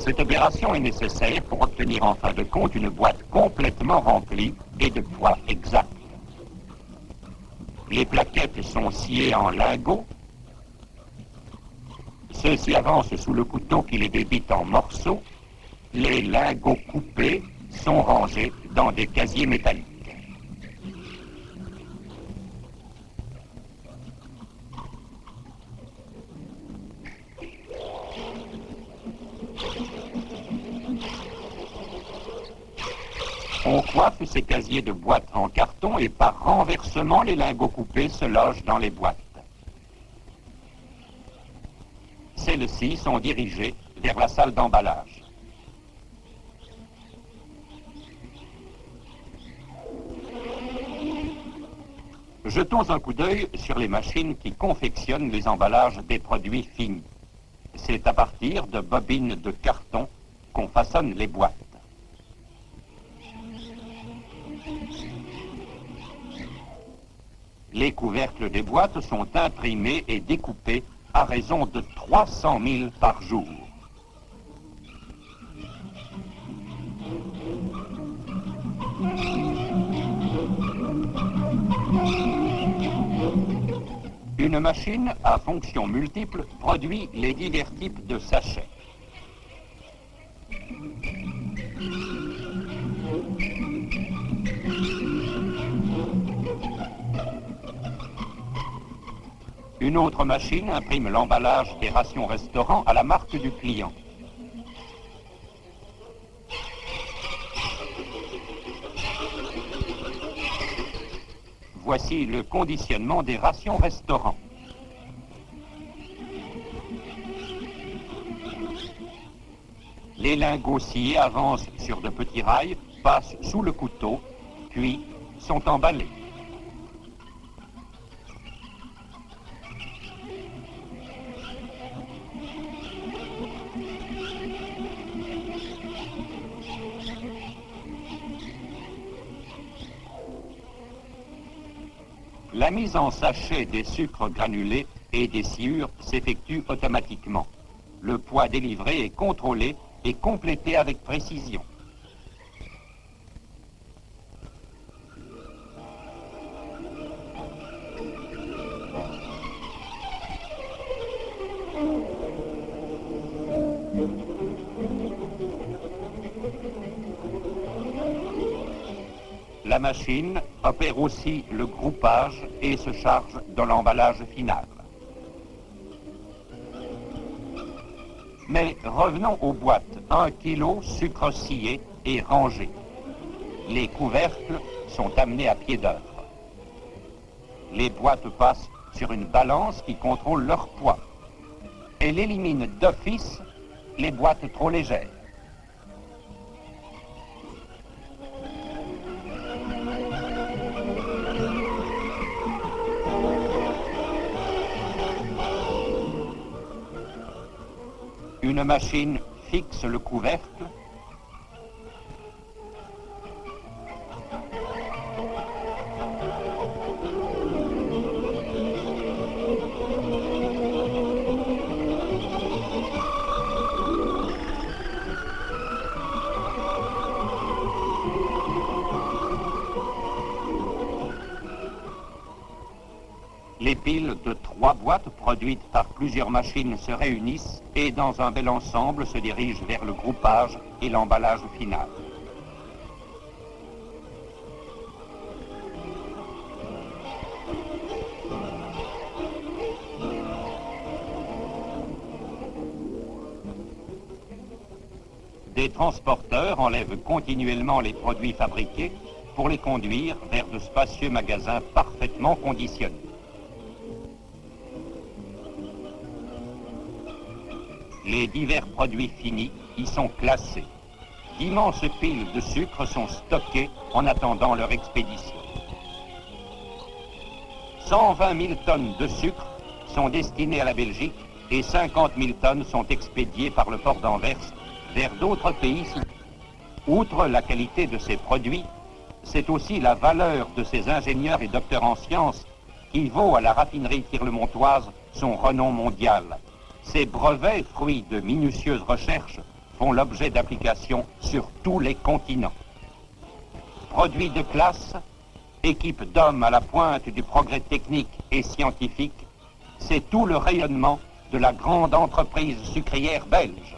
Cette opération est nécessaire pour obtenir en fin de compte une boîte complètement remplie et de poids exact. Les plaquettes sont sciées en lingots. Ceux-ci avancent sous le couteau qui les débite en morceaux. Les lingots coupés sont rangés dans des casiers métalliques. On coiffe ces casiers de boîtes en carton et par renversement, les lingots coupés se logent dans les boîtes. Celles-ci sont dirigées vers la salle d'emballage. Jetons un coup d'œil sur les machines qui confectionnent les emballages des produits finis. C'est à partir de bobines de carton qu'on façonne les boîtes. Les couvercles des boîtes sont imprimés et découpés à raison de 300 000 par jour. Une machine à fonction multiple produit les divers types de sachets. Une autre machine imprime l'emballage des rations restaurants à la marque du client. Voici le conditionnement des rations restaurants. Les lingots sciés avancent sur de petits rails, passent sous le couteau, puis sont emballés. La mise en sachet des sucres granulés et des sciures s'effectue automatiquement. Le poids délivré est contrôlé et complété avec précision. La machine opère aussi le groupage et se charge de l'emballage final. Mais revenons aux boîtes. 1 kg sucre scié et rangé. Les couvercles sont amenés à pied d'œuvre. Les boîtes passent sur une balance qui contrôle leur poids. Elle élimine d'office les boîtes trop légères. Une machine fixe le couvercle. Les piles de 3 boîtes produites par plusieurs machines se réunissent et dans un bel ensemble se dirigent vers le groupage et l'emballage final. Des transporteurs enlèvent continuellement les produits fabriqués pour les conduire vers de spacieux magasins parfaitement conditionnés. Les divers produits finis y sont classés. D'immenses piles de sucre sont stockées en attendant leur expédition. 120 000 tonnes de sucre sont destinées à la Belgique et 50 000 tonnes sont expédiées par le port d'Anvers vers d'autres pays. Outre la qualité de ces produits, c'est aussi la valeur de ces ingénieurs et docteurs en sciences qui vaut à la raffinerie Tirlemontoise son renom mondial. Ces brevets, fruits de minutieuses recherches, font l'objet d'applications sur tous les continents. Produit de classe, équipe d'hommes à la pointe du progrès technique et scientifique, c'est tout le rayonnement de la grande entreprise sucrière belge.